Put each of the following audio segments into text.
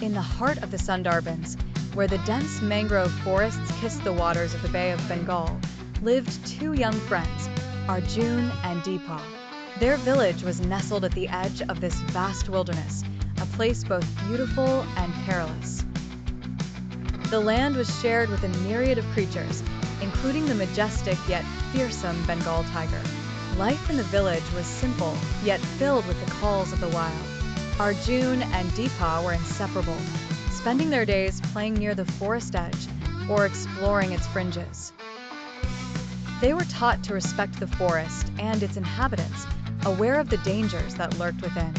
In the heart of the Sundarbans, where the dense mangrove forests kiss the waters of the Bay of Bengal, lived two young friends, Arjun and Deepa. Their village was nestled at the edge of this vast wilderness, a place both beautiful and perilous. The land was shared with a myriad of creatures, including the majestic yet fearsome Bengal tiger. Life in the village was simple, yet filled with the calls of the wild. Arjun and Deepa were inseparable, spending their days playing near the forest edge or exploring its fringes. They were taught to respect the forest and its inhabitants, aware of the dangers that lurked within.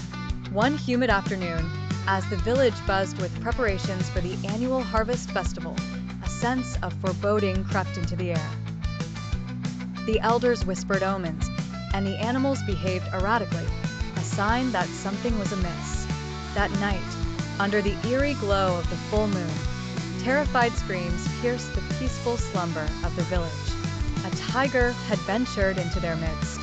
One humid afternoon, as the village buzzed with preparations for the annual harvest festival, a sense of foreboding crept into the air. The elders whispered omens, and the animals behaved erratically, a sign that something was amiss. That night, under the eerie glow of the full moon, terrified screams pierced the peaceful slumber of the village. A tiger had ventured into their midst.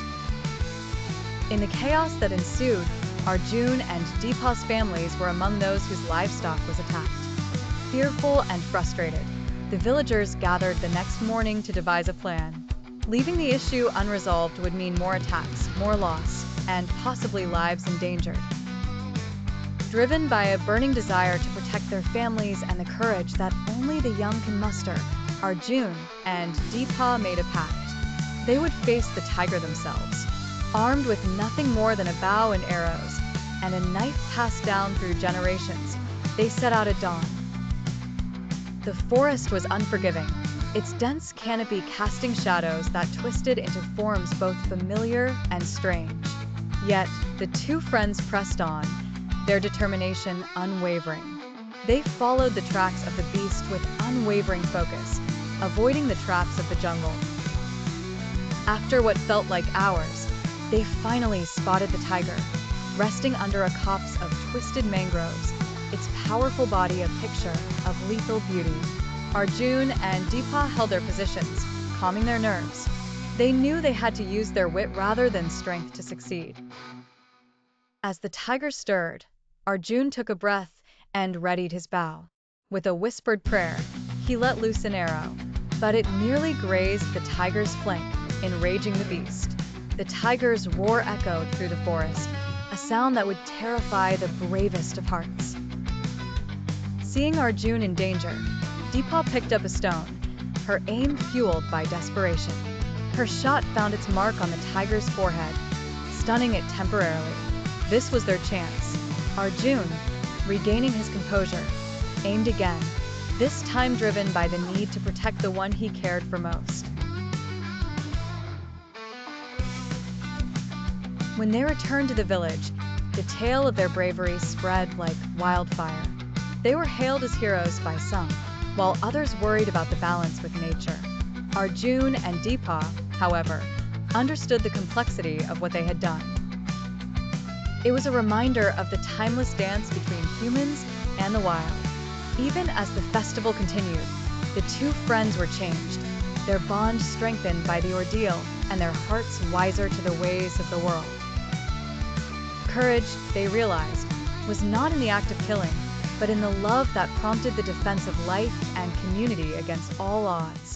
In the chaos that ensued, Arjun and Deepa's families were among those whose livestock was attacked. Fearful and frustrated, the villagers gathered the next morning to devise a plan. Leaving the issue unresolved would mean more attacks, more loss, and possibly lives endangered. Driven by a burning desire to protect their families and the courage that only the young can muster, Arjun and Deepa made a pact. They would face the tiger themselves, armed with nothing more than a bow and arrows, and a knife passed down through generations. They set out at dawn. The forest was unforgiving, its dense canopy casting shadows that twisted into forms both familiar and strange. Yet, the two friends pressed on, their determination unwavering. They followed the tracks of the beast with unwavering focus, avoiding the traps of the jungle. After what felt like hours, they finally spotted the tiger, resting under a copse of twisted mangroves, its powerful body a picture of lethal beauty. Arjun and Deepa held their positions, calming their nerves. They knew they had to use their wit rather than strength to succeed. As the tiger stirred, Arjun took a breath and readied his bow. With a whispered prayer, he let loose an arrow, but it nearly grazed the tiger's flank, enraging the beast. The tiger's roar echoed through the forest, a sound that would terrify the bravest of hearts. Seeing Arjun in danger, Deepa picked up a stone, her aim fueled by desperation. Her shot found its mark on the tiger's forehead, stunning it temporarily. This was their chance. Arjun, regaining his composure, aimed again, this time driven by the need to protect the one he cared for most. When they returned to the village, the tale of their bravery spread like wildfire. They were hailed as heroes by some, while others worried about the balance with nature. Arjun and Deepa, however, understood the complexity of what they had done. It was a reminder of the timeless dance between humans and the wild. Even as the festival continued, the two friends were changed, their bond strengthened by the ordeal and their hearts wiser to the ways of the world. Courage, they realized, was not in the act of killing, but in the love that prompted the defense of life and community against all odds.